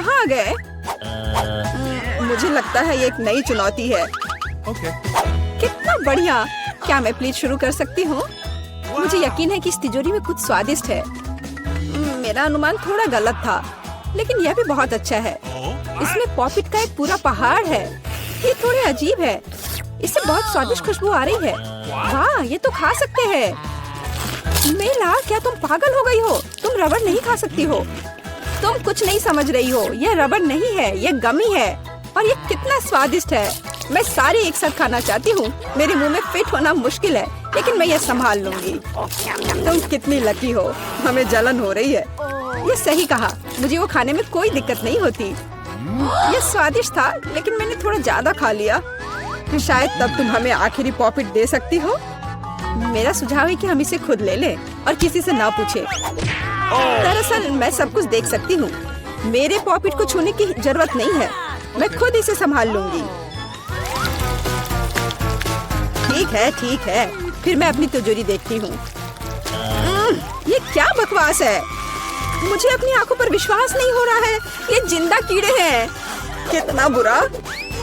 कहाँ आ गए? मुझे लगता है ये एक नई चुनौती है। कितना बढ़िया। क्या मैं प्लीज शुरू कर सकती हूँ? मुझे यकीन है कि इस तिजोरी में कुछ स्वादिष्ट है। मेरा अनुमान थोड़ा गलत था, लेकिन यह भी बहुत अच्छा है। इसमें पॉपिट का एक पूरा पहाड़ है। ये थोड़े अजीब है। इससे बहुत स्वादिष्ट खुशबू आ रही है। वाह, ये तो खा सकते हैं। मेला, क्या तुम पागल हो गई हो? तुम रबड़ नहीं खा सकती हो। तुम कुछ नहीं समझ रही हो। यह रबड़ नहीं है, यह गमी है। और ये कितना स्वादिष्ट है। मैं सारी एक साथ खाना चाहती हूँ। मेरे मुंह में फिट होना मुश्किल है, लेकिन मैं ये संभाल लूंगी। तुम कितनी लकी हो। हमें जलन हो रही है। ये सही कहा। मुझे वो खाने में कोई दिक्कत नहीं होती। ये स्वादिष्ट था, लेकिन मैंने थोड़ा ज्यादा खा लिया। शायद तब तुम हमें आखिरी पॉपिट दे सकती हो। मेरा सुझाव है कि हम इसे खुद ले लें और किसी से ना पूछे। दरअसल मैं सब कुछ देख सकती हूँ। मेरे पॉपिट को छूने की जरूरत नहीं है। मैं खुद इसे संभाल लूंगी। ठीक है। फिर मैं अपनी तिजोरी देखती हूँ। ये क्या बकवास है? मुझे अपनी आंखों पर विश्वास नहीं हो रहा है। ये जिंदा कीड़े हैं। कितना बुरा।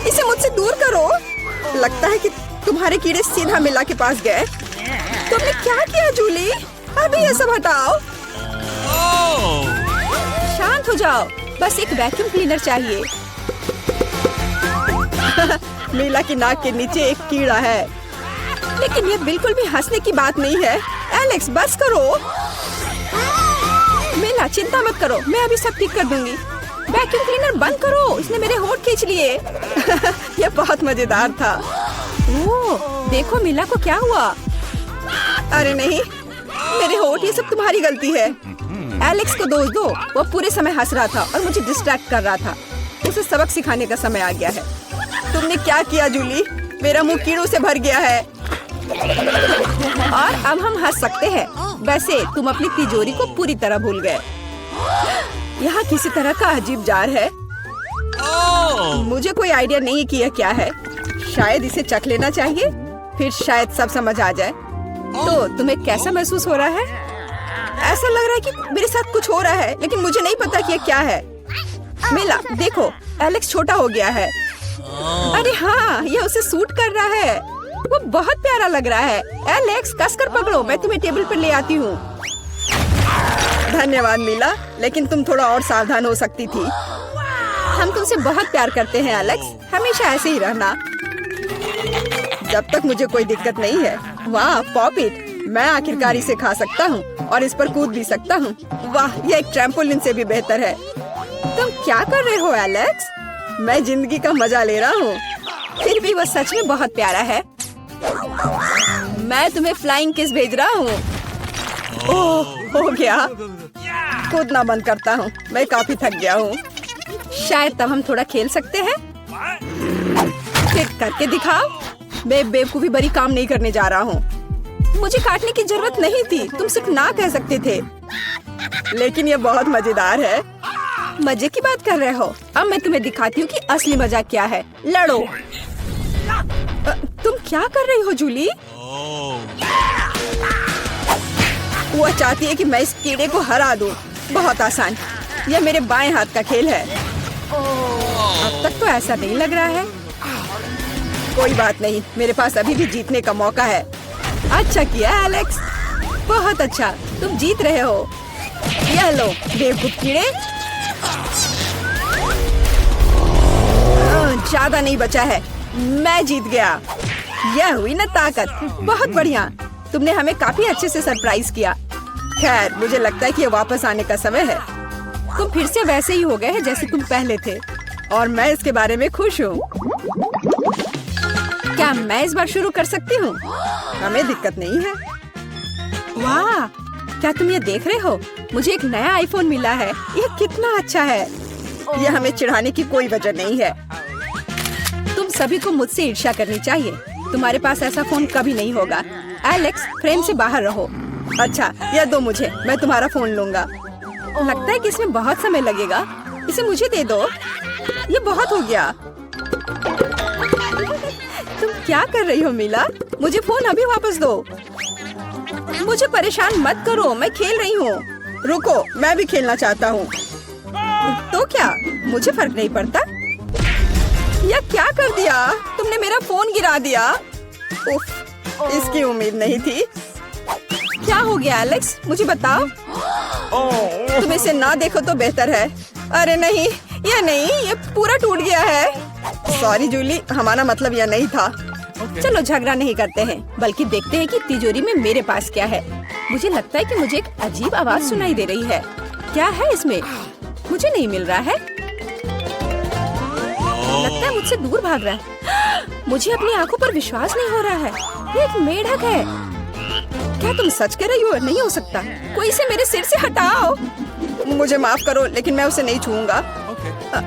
इसे मुझसे दूर करो। लगता है कि तुम्हारे कीड़े सीधा मिला के पास गए। तुमने क्या किया जूली? अभी ये सब हटाओ। शांत हो जाओ। बस एक वैक्यूम क्लीनर चाहिए। मीला की नाक के नीचे एक कीड़ा है। लेकिन ये बिल्कुल भी हंसने की बात नहीं है। एलेक्स, बस करो। मीला, चिंता मत करो, मैं अभी सब ठीक कर दूंगी। वैक्यूम क्लीनर बंद करो। इसने मेरे होंठ खींच लिए। यह बहुत मजेदार था। ओह, देखो मीला को क्या हुआ। अरे नहीं, मेरे होंठ। ये सब तुम्हारी गलती है। एलेक्स को दोष दो। वो पूरे समय हंस रहा था और मुझे डिस्ट्रैक्ट कर रहा था। उसे सबक सिखाने का समय आ गया है। तुमने क्या किया जूली? मेरा मुंह कीड़ों से भर गया है। और अब हम हंस सकते हैं। वैसे तुम अपनी तिजोरी को पूरी तरह भूल गए। यहाँ किसी तरह का अजीब जार है। मुझे कोई आइडिया नहीं कि यह क्या है। शायद इसे चख लेना चाहिए, फिर शायद सब समझ आ जाए। तो तुम्हें कैसा महसूस हो रहा है? ऐसा लग रहा है कि मेरे साथ कुछ हो रहा है, लेकिन मुझे नहीं पता कि यह क्या है। मिला, देखो, एलेक्स छोटा हो गया है। अरे हाँ, यह उसे सूट कर रहा है। वो बहुत प्यारा लग रहा है। एलेक्स, कसकर पकड़ो, मैं तुम्हें टेबल पर ले आती हूँ। धन्यवाद मीला, लेकिन तुम थोड़ा और सावधान हो सकती थी। हम तुमसे बहुत प्यार करते हैं एलेक्स, हमेशा ऐसे ही रहना। जब तक मुझे कोई दिक्कत नहीं है। वाह, पॉपिट, मैं आखिरकार इसे खा सकता हूँ और इस पर कूद भी सकता हूँ। वाह, यह एक ट्रैम्पोलिन से भी बेहतर है। तुम क्या कर रहे हो एलेक्स? मैं जिंदगी का मजा ले रहा हूँ। फिर भी वह सच में बहुत प्यारा है। मैं तुम्हें फ्लाइंग किस भेज रहा हूँ। ओह, हो गया। कूदना बंद करता हूँ, मैं काफी थक गया हूँ। शायद तब हम थोड़ा खेल सकते हैं। फिर करके दिखाओ। मैं बेवकूफी भरी काम नहीं करने जा रहा हूँ। मुझे काटने की जरूरत नहीं थी। तुम सिर्फ ना कह सकते थे। लेकिन यह बहुत मजेदार है। मजे की बात कर रहे हो? अब मैं तुम्हें दिखाती हूँ कि असली मजा क्या है। लड़ो। तुम क्या कर रही हो जूली? वो चाहती है कि मैं इस कीड़े को हरा दूं। बहुत आसान। यह मेरे बाएं हाथ का खेल है। अब तक तो ऐसा नहीं लग रहा है। कोई बात नहीं, मेरे पास अभी भी जीतने का मौका है। अच्छा किया एलेक्स, बहुत अच्छा। तुम जीत रहे हो। यह लो बेवकूफ कीड़े। ज्यादा नहीं बचा है। मैं जीत गया। यह हुई ना ताकत। बहुत बढ़िया। तुमने हमें काफी अच्छे से सरप्राइज किया। खैर, मुझे लगता है कि ये वापस आने का समय है। तुम फिर से वैसे ही हो गए हैं जैसे तुम पहले थे, और मैं इसके बारे में खुश हूँ। क्या मैं इस बार शुरू कर सकती हूँ? हमें दिक्कत नहीं है। वाह, क्या तुम ये देख रहे हो? मुझे एक नया आईफोन मिला है। यह कितना अच्छा है। यह हमें चिढ़ाने की कोई वजह नहीं है। तुम सभी को मुझसे ईर्ष्या करनी चाहिए। तुम्हारे पास ऐसा फोन कभी नहीं होगा। एलेक्स, फ्रेम से बाहर रहो। अच्छा, यह दो मुझे, मैं तुम्हारा फोन लूंगा। लगता है कि इसमें बहुत समय लगेगा। इसे मुझे दे दो। ये बहुत हो गया। तुम क्या कर रही हो मीला? मुझे फोन अभी वापस दो। मुझे परेशान मत करो, मैं खेल रही हूँ। रुको, मैं भी खेलना चाहता हूँ। तो क्या मुझे फर्क नहीं पड़ता? या क्या कर दिया तुमने? मेरा फोन गिरा दिया। उफ, इसकी उम्मीद नहीं थी। क्या हो गया एलेक्स, मुझे बताओ। तुम इसे ना देखो तो बेहतर है। अरे नहीं, ये पूरा टूट गया है। सॉरी जूली, हमारा मतलब यह नहीं था। चलो झगड़ा नहीं करते हैं, बल्कि देखते हैं कि तिजोरी में मेरे पास क्या है। मुझे लगता है कि मुझे एक अजीब आवाज सुनाई दे रही है। क्या है इसमें? मुझे नहीं मिल रहा है। लगता है मुझसे दूर भाग रहा है। मुझे अपनी आंखों पर विश्वास नहीं हो रहा है। ये एक मेढक है। क्या तुम सच कह रही हो? नहीं हो सकता। कोई इसे मेरे सिर से हटाओ। मुझे माफ करो, लेकिन मैं उसे नहीं छूऊंगा।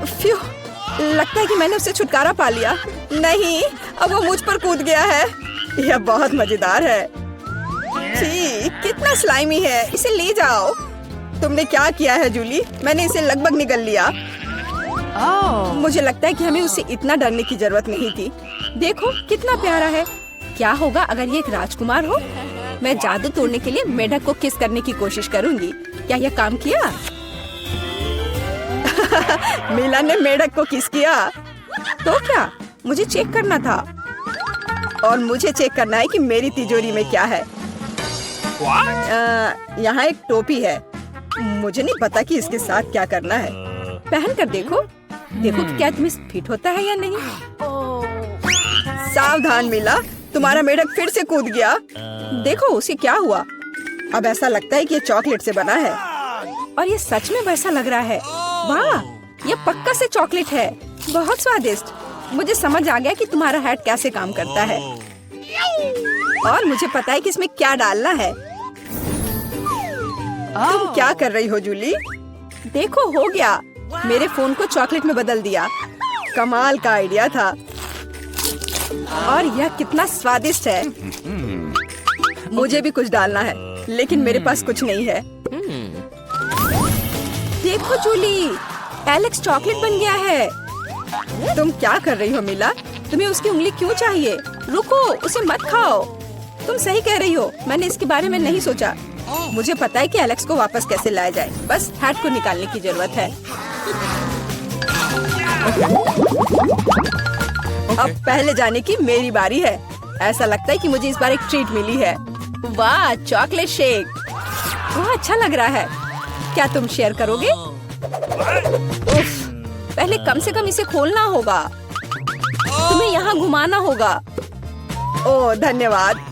फ्यू, लगता है कि मैंने उससे छुटकारा पा लिया। नहीं, अब वो मुझ पर कूद गया है। यह बहुत मजेदार है। छी, कितना स्लाइमी है। इसे ले जाओ। तुमने क्या किया है जूली? मैंने इसे लगभग निगल लिया। मुझे लगता है कि हमें उससे इतना डरने की जरूरत नहीं थी। देखो कितना प्यारा है। क्या होगा अगर ये एक राजकुमार हो? मैं जादू तोड़ने के लिए मेढक को किस करने की कोशिश करूंगी। क्या यह काम किया? मीला ने मेढक को किस किया। तो क्या मुझे चेक करना था, और मुझे चेक करना है कि मेरी तिजोरी में क्या है। यहाँ एक टोपी है। मुझे नहीं पता कि इसके साथ क्या करना है। पहन कर देखो कि क्या तुम्हें फिट होता है या नहीं। सावधान मीला, तुम्हारा मेढक फिर से कूद गया। देखो उसे क्या हुआ। अब ऐसा लगता है कि ये चॉकलेट से बना है, और ये सच में वैसा लग रहा है। वाह, ये पक्का से चॉकलेट है। बहुत स्वादिष्ट। मुझे समझ आ गया कि तुम्हारा हैट कैसे काम करता है, और मुझे पता है कि इसमें क्या डालना है। तुम क्या कर रही हो जूली? देखो हो गया। मेरे फोन को चॉकलेट में बदल दिया। कमाल का आइडिया था। और यह कितना स्वादिष्ट है। मुझे भी कुछ डालना है, लेकिन मेरे पास कुछ नहीं है। देखो जूली, एलेक्स चॉकलेट बन गया है। तुम क्या कर रही हो मीला? तुम्हें उसकी उंगली क्यों चाहिए? रुको, उसे मत खाओ। तुम सही कह रही हो, मैंने इसके बारे में नहीं सोचा। मुझे पता है कि एलेक्स को वापस कैसे लाया जाए। बस हैट को निकालने की जरूरत है। अब पहले जाने की मेरी बारी है। ऐसा लगता है कि मुझे इस बार एक ट्रीट मिली है। वाह, चॉकलेट शेक। वह अच्छा लग रहा है। क्या तुम शेयर करोगे? उफ, पहले कम से कम इसे खोलना होगा। तुम्हें यहाँ घुमाना होगा। ओह धन्यवाद।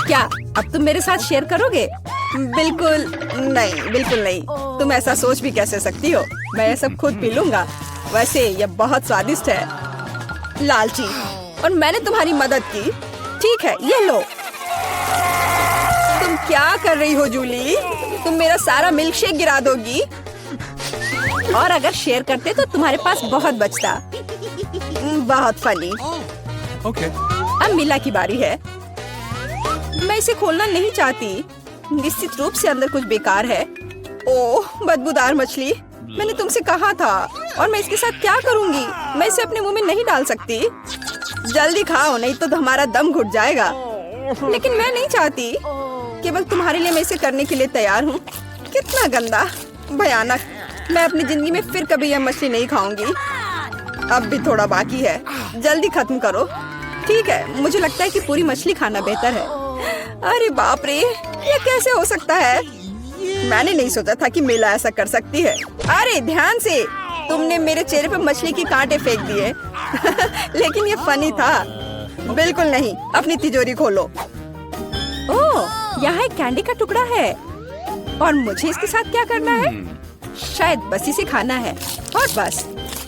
क्या अब तुम मेरे साथ शेयर करोगे? बिल्कुल नहीं, बिल्कुल नहीं। तुम ऐसा सोच भी कैसे सकती हो? मैं ये सब खुद पी लूंगा। वैसे यह बहुत स्वादिष्ट है। लालची, और मैंने तुम्हारी मदद की। ठीक है, ये लो। तुम क्या कर रही हो जूली? तुम मेरा सारा मिल्क शेक गिरा दोगी। और अगर शेयर करते तो तुम्हारे पास बहुत बचता। बहुत फनी। अब मीला की बारी है। मैं इसे खोलना नहीं चाहती। निश्चित रूप से अंदर कुछ बेकार है। ओह, बदबूदार मछली। मैंने तुमसे कहा था। और मैं इसके साथ क्या करूंगी? मैं इसे अपने मुंह में नहीं डाल सकती। जल्दी खाओ, नहीं तो हमारा दम घुट जाएगा। लेकिन मैं नहीं चाहती। केवल तुम्हारे लिए मैं इसे करने के लिए तैयार हूँ। कितना गंदा, भयानक। मैं अपनी जिंदगी में फिर कभी यह मछली नहीं खाऊंगी। अब भी थोड़ा बाकी है। जल्दी खत्म करो। ठीक है, मुझे लगता है कि पूरी मछली खाना बेहतर है। अरे बाप रे, ये कैसे हो सकता है? मैंने नहीं सोचा था कि मीला ऐसा कर सकती है। अरे ध्यान से, तुमने मेरे चेहरे पे मछली के कांटे फेंक दिए। लेकिन ये फनी था। बिल्कुल नहीं। अपनी तिजोरी खोलो। ओह, यहाँ एक कैंडी का टुकड़ा है। और मुझे इसके साथ क्या करना है? शायद बस इसे खाना है, और बस।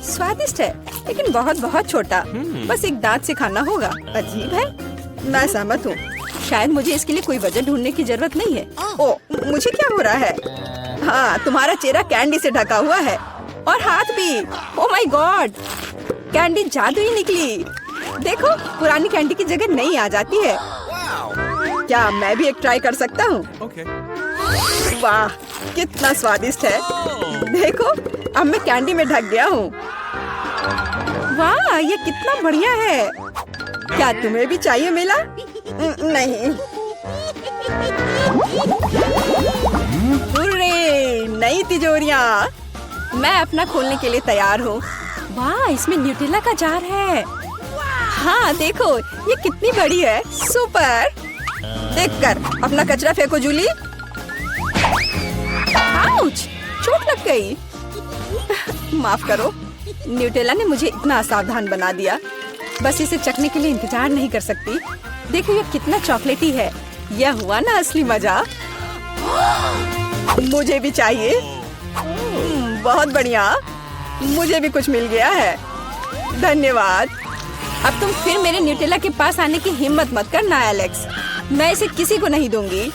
स्वादिष्ट है, लेकिन बहुत बहुत छोटा। बस एक दांत से खाना होगा। अजीब है। मैं सहमत हूँ। शायद मुझे इसके लिए कोई वजह ढूंढने की जरूरत नहीं है। ओह, मुझे क्या हो रहा है? हाँ, तुम्हारा चेहरा कैंडी से ढका हुआ है, और हाथ भी। ओह माय गॉड, कैंडी जादुई निकली। देखो, पुरानी कैंडी की जगह नई आ जाती है। क्या मैं भी एक ट्राई कर सकता हूँ? वाह, कितना स्वादिष्ट है। देखो, अब मैं कैंडी में ढक गया हूँ। वाह, ये कितना बढ़िया है। क्या तुम्हें भी चाहिए मीला? नहीं। हुर्रे, नई तिजोरियाँ। मैं अपना खोलने के लिए तैयार हूँ। वाह, इसमें न्यूटेला का जार है। हाँ देखो, ये कितनी बड़ी है। सुपर। देखकर अपना कचरा फेंको जूली। आउच, चोट लग गई। माफ करो, न्यूटेला ने मुझे इतना असावधान बना दिया। बस इसे चखने के लिए इंतजार नहीं कर सकती। देखो ये कितना चॉकलेटी है। यह हुआ ना असली मजा। मुझे भी चाहिए। बहुत बढ़िया, मुझे भी कुछ मिल गया है। धन्यवाद। अब तुम फिर मेरे न्यूटेला के पास आने की हिम्मत मत करना एलेक्स। मैं इसे किसी को नहीं दूंगी।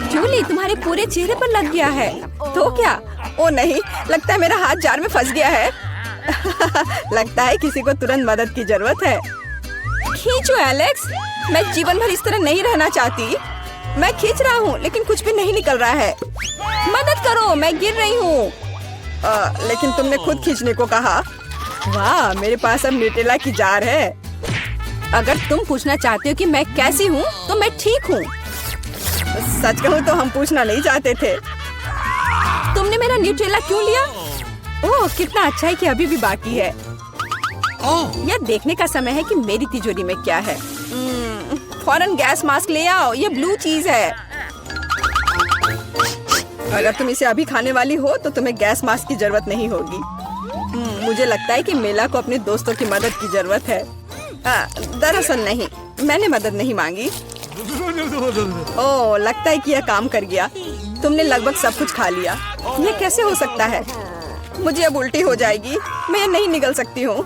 जूली, तुम्हारे पूरे चेहरे पर लग गया है। तो क्या? ओ नहीं, लगता है मेरा हाथ जार में फंस गया है। लगता है किसी को तुरंत मदद की जरूरत है। खींचो एलेक्स, मैं जीवन भर इस तरह नहीं रहना चाहती। मैं खींच रहा हूँ लेकिन कुछ भी नहीं निकल रहा है। मदद करो, मैं गिर रही हूँ। लेकिन तुमने खुद खींचने को कहा। वाह, मेरे पास अब न्यूटेला की जार है। अगर तुम पूछना चाहते हो कि मैं कैसी हूँ तो मैं ठीक हूँ। सच कहूँ तो हम पूछना नहीं चाहते थे। तुमने मेरा न्यूटेला क्यों लिया? ओह, कितना अच्छा है कि अभी भी बाकी है। यह देखने का समय है कि मेरी तिजोरी में क्या है। फौरन गैस मास्क ले आओ, ये ब्लू चीज है। अगर तुम इसे अभी खाने वाली हो तो तुम्हें गैस मास्क की जरूरत नहीं होगी। मुझे लगता है कि मेला को अपने दोस्तों की मदद की जरूरत है। दरअसल नहीं, मैंने मदद नहीं मांगी। ओह, लगता है कि यह काम कर गया। तुमने लगभग सब कुछ खा लिया। यह कैसे हो सकता है? मुझे अब उल्टी हो जाएगी। मैं यह नहीं निकल सकती हूँ।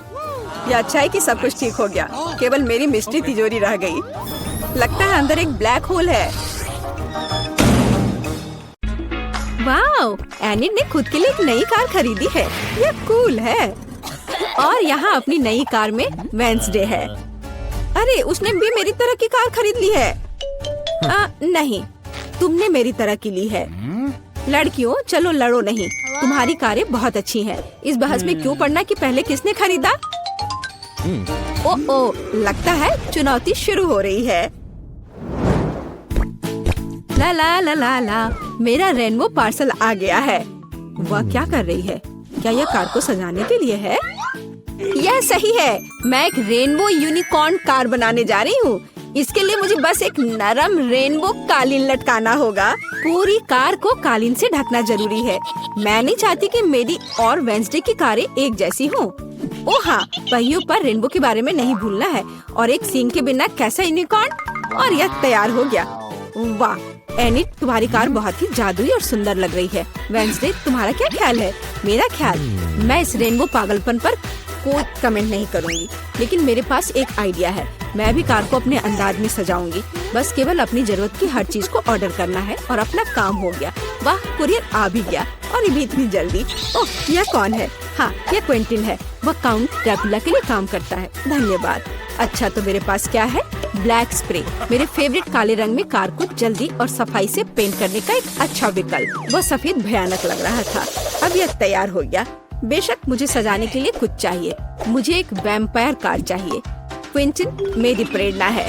यह अच्छा है कि सब कुछ ठीक हो गया। केवल मेरी मिस्ट्री तिजोरी रह गई। लगता है अंदर एक ब्लैक होल है। वाओ, एनिट ने खुद के लिए एक नई कार खरीदी है। यह कूल है। और यहाँ अपनी नई कार में वेंसडे है। अरे, उसने भी मेरी तरह की कार खरीद ली है। नहीं, तुमने मेरी तरह की ली है। लड़कियों, चलो लड़ो नहीं। तुम्हारी कारें बहुत अच्छी हैं। इस बहस में क्यों पड़ना कि पहले किसने खरीदा? ओ, लगता है चुनौती शुरू हो रही है। ला ला ला ला ला, मेरा रेनबो पार्सल आ गया है। वह क्या कर रही है? क्या यह कार को सजाने के लिए है? यह सही है। मैं एक रेनबो यूनिकॉर्न कार बनाने जा रही हूँ। इसके लिए मुझे बस एक नरम रेनबो कालीन लटकाना होगा। पूरी कार को कालीन से ढकना जरूरी है। मैं नहीं चाहती कि मेरी और वेंसडे की कारें एक जैसी हों। ओ हाँ, पहियों पर रेनबो के बारे में नहीं भूलना है। और एक सींग के बिना कैसा यूनिकॉर्न। और यह तैयार हो गया। वाह एनिट, तुम्हारी कार बहुत ही जादुई और सुंदर लग रही है। वेंसडे, तुम्हारा क्या ख्याल है? मेरा ख्याल, मैं इस रेनबो पागलपन पर कोई कमेंट नहीं करूंगी। लेकिन मेरे पास एक आइडिया है। मैं भी कार को अपने अंदाज में सजाऊंगी। बस केवल अपनी जरूरत की हर चीज को ऑर्डर करना है और अपना काम हो गया। वाह, कुरियर आ भी गया और ये भी इतनी जल्दी। ओह, यह कौन है? हाँ, यह क्विंटिन है। वह काउंट ड्रैकुला के लिए काम करता है। धन्यवाद। अच्छा, तो मेरे पास क्या है? ब्लैक स्प्रे, मेरे फेवरेट काले रंग में कार को जल्दी और सफाई से पेंट करने का एक अच्छा विकल्प। वह सफेद भयानक लग रहा था। अब यह तैयार हो गया। बेशक मुझे सजाने के लिए कुछ चाहिए। मुझे एक वैम्पायर कार चाहिए। क्विंटिन मेरी प्रेरणा है।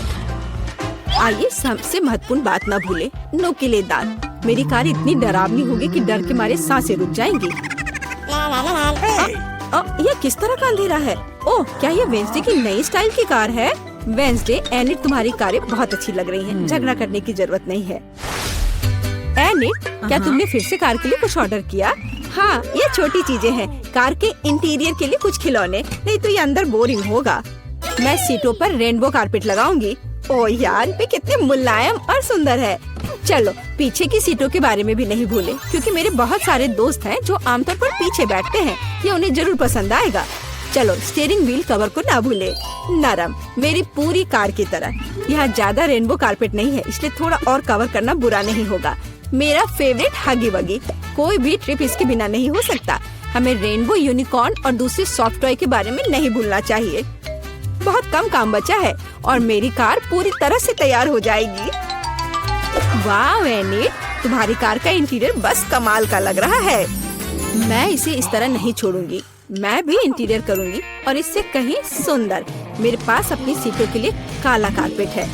आइए सबसे महत्वपूर्ण बात न भूले, नुकीले दांत। मेरी कार इतनी डरावनी होगी कि डर के मारे सांसें रुक जाएंगी। यह किस तरह का अंधेरा है? ओह, क्या यह वेंसडे की नई स्टाइल की कार है? वेंसडे, एनिट, तुम्हारी कारें बहुत अच्छी लग रही हैं। झगड़ा करने की जरूरत नहीं है। एनिट, क्या तुमने फिर से कार के लिए कुछ ऑर्डर किया? हाँ, ये छोटी चीजें हैं। कार के इंटीरियर के लिए कुछ खिलौने, नहीं तो ये अंदर बोरिंग होगा। मैं सीटों पर रेनबो कारपेट लगाऊंगी। ओह यार, ये कितने मुलायम और सुंदर है। चलो, पीछे की सीटों के बारे में भी नहीं भूले, क्योंकि मेरे बहुत सारे दोस्त हैं जो आमतौर पर पीछे बैठते हैं। ये उन्हें जरूर पसंद आएगा। चलो, स्टीयरिंग व्हील कवर को ना भूले। नरम, मेरी पूरी कार की तरह। यहाँ ज्यादा रेनबो कारपेट नहीं है, इसलिए थोड़ा और कवर करना बुरा नहीं होगा। मेरा फेवरेट हगी वगी। कोई भी ट्रिप इसके बिना नहीं हो सकता। हमें रेनबो यूनिकॉर्न और दूसरे सॉफ्ट टॉय के बारे में नहीं भूलना चाहिए। बहुत कम काम बचा है और मेरी कार पूरी तरह से तैयार हो जाएगी। वाह एनिट, तुम्हारी कार का इंटीरियर बस कमाल का लग रहा है। मैं इसे इस तरह नहीं छोड़ूंगी। मैं भी इंटीरियर करूंगी और इससे कहीं सुंदर। मेरे पास अपनी सीटों के लिए काला कारपेट है।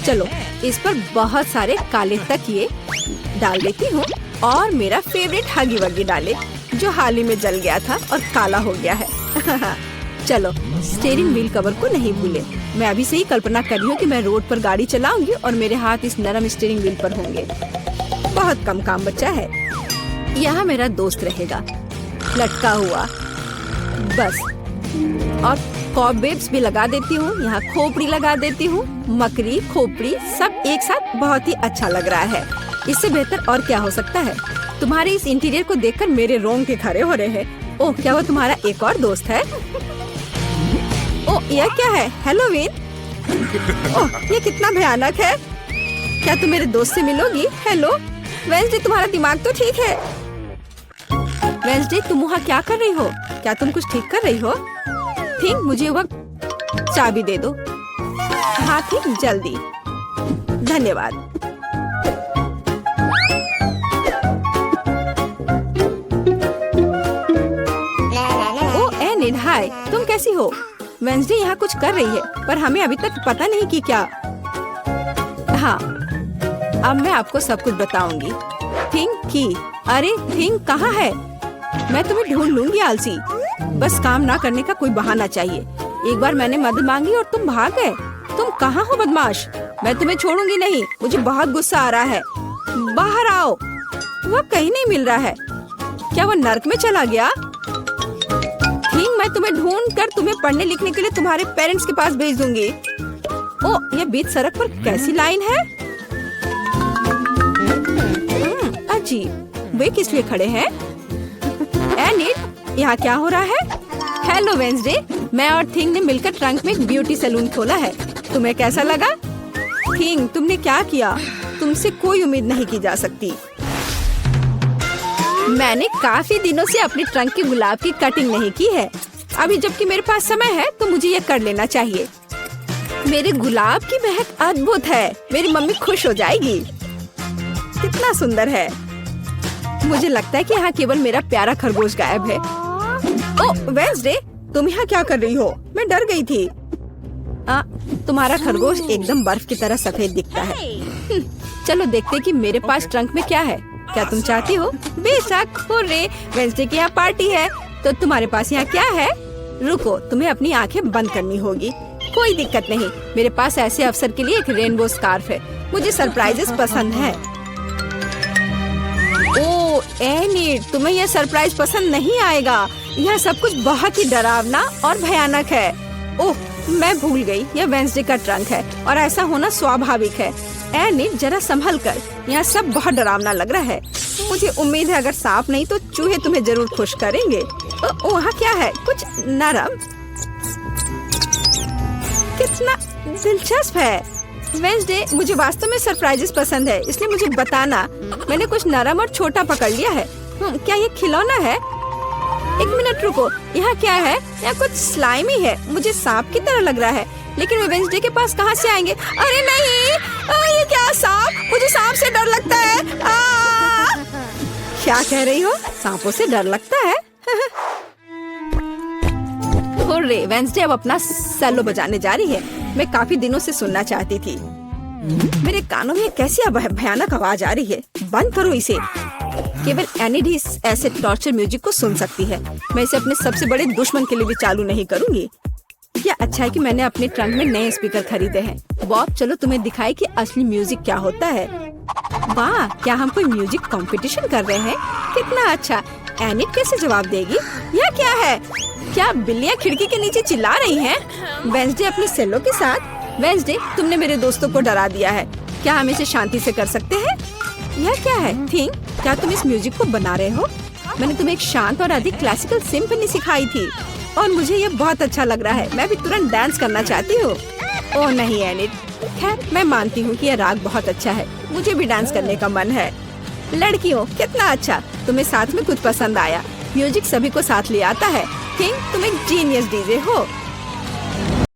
चलो, इस पर बहुत सारे काले तकिए डाल देती हूँ और मेरा फेवरेट हगी वगी डाले। जो हाल ही में जल गया था और काला हो गया है। चलो, स्टीयरिंग व्हील कवर को नहीं भूले। मैं अभी से ही कल्पना कर रही हूँ कि मैं रोड पर गाड़ी चलाऊंगी और मेरे हाथ इस नरम स्टीयरिंग व्हील पर होंगे। बहुत कम काम बचा है। यहाँ मेरा दोस्त रहेगा, लटका हुआ, बस। और कॉबवेब्स भी लगा देती हूँ, यहाँ खोपड़ी लगा देती हूँ। मकड़ी, खोपड़ी सब एक साथ बहुत ही अच्छा लग रहा है। इससे बेहतर और क्या हो सकता है? तुम्हारे इस इंटीरियर को देखकर मेरे रोंगटे खड़े हो रहे हैं। ओह, क्या वो तुम्हारा एक और दोस्त है? ओह, यह क्या है? हेलोवीन? ओह, ये कितना भयानक है। क्या तुम मेरे दोस्त से मिलोगी? हेलो वेंसडे, तुम्हारा दिमाग तो ठीक है। वेंसडे, तुम वहाँ क्या कर रही हो? क्या तुम कुछ ठीक कर रही हो? थिंक, मुझे वक्त चाबी दे दो। हाँ थिंक, जल्दी। धन्यवाद। हाय, तुम कैसी हो? वेंसडे यहाँ कुछ कर रही है, पर हमें अभी तक पता नहीं कि क्या। हाँ, अब मैं आपको सब कुछ बताऊंगी। थिंक की, अरे थिंक कहाँ है? मैं तुम्हें ढूंढ लूंगी आलसी। बस काम ना करने का कोई बहाना चाहिए। एक बार मैंने मदद मांगी और तुम भाग गए। तुम कहाँ हो बदमाश? मैं तुम्हें छोड़ूंगी नहीं। मुझे बहुत गुस्सा आ रहा है। बाहर आओ। वह कहीं नहीं मिल रहा है। क्या वो नर्क में चला गया? मैं तुम्हें ढूंढ कर तुम्हें पढ़ने लिखने के लिए तुम्हारे पेरेंट्स के पास भेज दूंगी। ओह, यह बीच सड़क पर कैसी लाइन है? अजीब, वे किस लिए खड़े हैं? एनिड, यहाँ क्या हो रहा है? हेलो वेंसडे, मैं और थिंग ने मिलकर ट्रंक में एक ब्यूटी सैलून खोला है। तुम्हें कैसा लगा? थिंग, तुमने क्या किया? तुमसे कोई उम्मीद नहीं की जा सकती। मैंने काफी दिनों से अपने ट्रंक के गुलाब की कटिंग नहीं की है। अभी जबकि मेरे पास समय है तो मुझे ये कर लेना चाहिए। मेरे गुलाब की महक अद्भुत है। मेरी मम्मी खुश हो जाएगी। कितना सुंदर है। मुझे लगता है कि यहाँ केवल मेरा प्यारा खरगोश गायब है। ओह वेंसडे, तुम यहाँ क्या कर रही हो? मैं डर गई थी। तुम्हारा खरगोश एकदम बर्फ की तरह सफेद दिखता है। चलो देखते कि मेरे पास ट्रंक में क्या है। क्या तुम चाहती हो? बेशक। हुर्रे, वेंसडे की यहाँ पार्टी है। तो तुम्हारे पास यहाँ क्या है? रुको, तुम्हें अपनी आंखें बंद करनी होगी। कोई दिक्कत नहीं, मेरे पास ऐसे अवसर के लिए एक रेनबो स्कार्फ है। मुझे सरप्राइजेस पसंद है। ओह एनिड, तुम्हें यह सरप्राइज पसंद नहीं आएगा। यह सब कुछ बहुत ही डरावना और भयानक है। ओह, मैं भूल गई, यह वेंसडे का ट्रंक है और ऐसा होना स्वाभाविक है। एनिड, जरा संभल कर। यहाँ सब बहुत डरावना लग रहा है। मुझे उम्मीद है अगर सांप नहीं तो चूहे तुम्हें जरूर खुश करेंगे। वहाँ क्या है? कुछ नरम। कितना दिलचस्प है। वेंसडे, मुझे वास्तव में सरप्राइजेस पसंद है, इसलिए मुझे बताना। मैंने कुछ नरम और छोटा पकड़ लिया है। क्या ये खिलौना है? एक मिनट रुको, यहाँ क्या है? यहाँ कुछ स्लाइमी है। मुझे सांप की तरह लग रहा है, लेकिन वे वेंसडे के पास कहाँ से आएंगे? अरे नहीं, ये क्या सांप? मुझे सांप से डर लगता है। क्या कह रही हो? सांपों से डर लगता है? हुर्रे, वेंसडे अब अपना सेलो बजाने जा रही है। मैं काफी दिनों से सुनना चाहती थी। मेरे कानों में कैसी भयानक आवाज आ रही है। बंद करो इसे। केवल एनिड ही ऐसे टॉर्चर म्यूजिक को सुन सकती है। मैं इसे अपने सबसे बड़े दुश्मन के लिए भी चालू नहीं करूंगी। क्या अच्छा है कि मैंने अपने ट्रंक में नए स्पीकर खरीदे हैं। बॉब, चलो तुम्हें दिखाए कि असली म्यूजिक क्या होता है। वाह, क्या हम कोई म्यूजिक कंपटीशन कर रहे हैं? कितना अच्छा। एनिड कैसे जवाब देगी? यह क्या है? क्या बिल्लियाँ खिड़की के नीचे चिल्ला रही हैं? वेंसडे अपने सेलो के साथ। वेंसडे, तुमने मेरे दोस्तों को डरा दिया है। क्या हम इसे शांति से कर सकते हैं? यह क्या है? थिंक, क्या तुम इस म्यूजिक को बना रहे हो? मैंने तुम्हें एक शांत और अधिक क्लासिकल सिम्फनी सिखाई थी और मुझे ये बहुत अच्छा लग रहा है। मैं भी तुरंत डांस करना चाहती हूँ। ओह नहीं एनिड, खैर मैं मानती हूँ कि यह राग बहुत अच्छा है। मुझे भी डांस करने का मन है। लड़कियों, कितना अच्छा, तुम्हें साथ में कुछ पसंद आया। म्यूजिक सभी को साथ ले आता है। थिंक, तुम एक जीनियस डीजे हो।